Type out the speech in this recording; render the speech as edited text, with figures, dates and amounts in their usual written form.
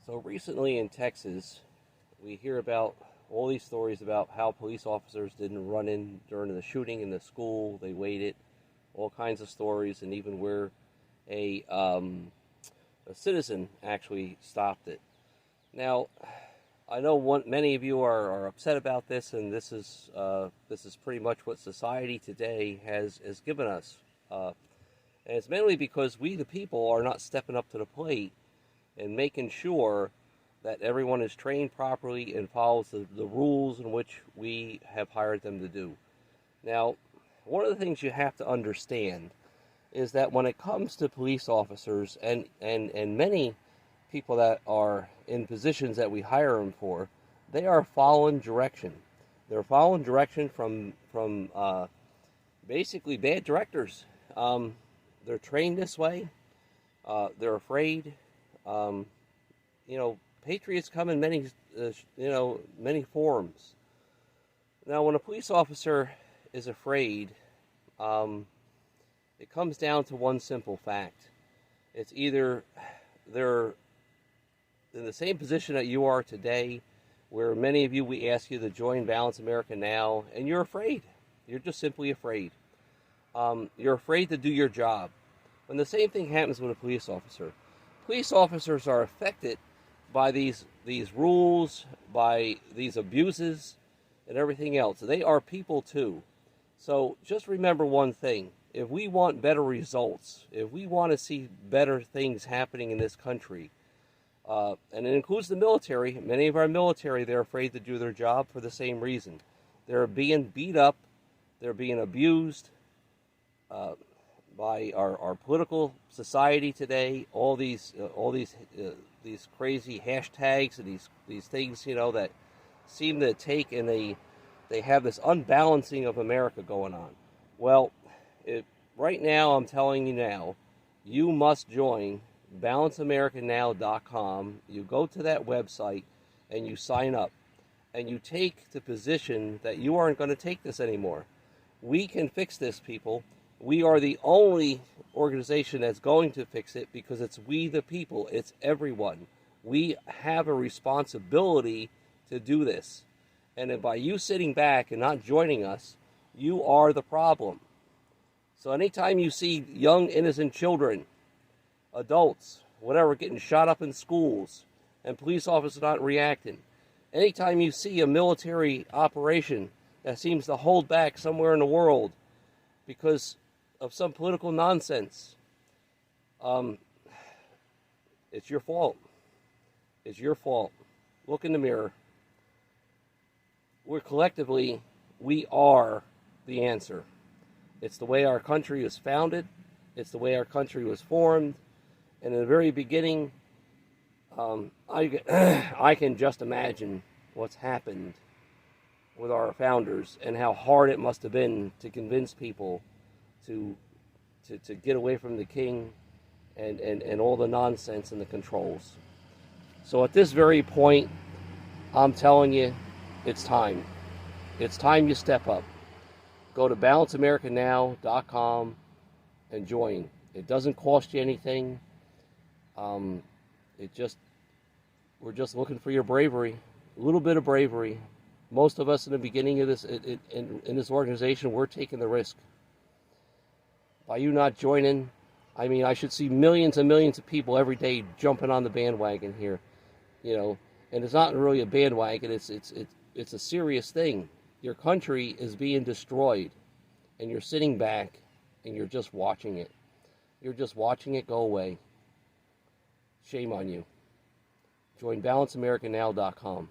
So recently in Texas, we hear about all these stories about how police officers didn't run in during the shooting in the school. They waited, all kinds of stories, and even where a a citizen actually stopped it. Now, I know many of you are upset about this, and this is pretty much what society today has given us, and it's mainly because we, the people, are not stepping up to the plate and making sure that everyone is trained properly and follows the rules in which we have hired them to do. Now, one of the things you have to understand is that when it comes to police officers and many people that are in positions that we hire them for, they are following direction. They're following direction from basically bad directors. They're trained this way. They're afraid. Um, Patriots come in many forms. Now, when a police officer is afraid, it comes down to one simple fact. It's either they're in the same position that you are today, where many of you, we ask you to join Balance America Now, and you're afraid. You're just simply afraid. You're afraid to do your job. And the same thing happens with a police officer. Police officers are affected by these rules, by these abuses, and everything else. They are people too. So just remember one thing. If we want better results, if we want to see better things happening in this country, and it includes the military, many of our military, they're afraid to do their job for the same reason. They're being beat up, they're being abused by our political society today. All these crazy hashtags and these things, that seem to take, and they have this unbalancing of America going on. Well, right now, I'm telling you now, you must join balanceamericanow.com. You go to that website and you sign up, and you take the position that you aren't going to take this anymore. We can fix this, people. We are the only organization that's going to fix it, because it's we the people. It's everyone. We have a responsibility to do this. And by you sitting back and not joining us, you are the problem. So anytime you see young, innocent children, adults, whatever, getting shot up in schools, and police officers not reacting, anytime you see a military operation that seems to hold back somewhere in the world because of some political nonsense, it's your fault. It's your fault. Look in the mirror. We are the answer. It's the way our country was founded. It's the way our country was formed. And in the very beginning, I can just imagine what's happened with our founders and how hard it must have been to convince people to get away from the king and all the nonsense and the controls. So at this very point, I'm telling you, it's time. It's time you step up. Go to balanceamericanow.com and join. It doesn't cost you anything. We're just looking for your bravery, a little bit of bravery. Most of us in the beginning of this, in this organization, we're taking the risk. By you not joining, I should see millions and millions of people every day jumping on the bandwagon here, and it's not really a bandwagon. It's a serious thing. Your country is being destroyed, and you're sitting back, and you're just watching it. You're just watching it go away. Shame on you. Join balanceamericanow.com.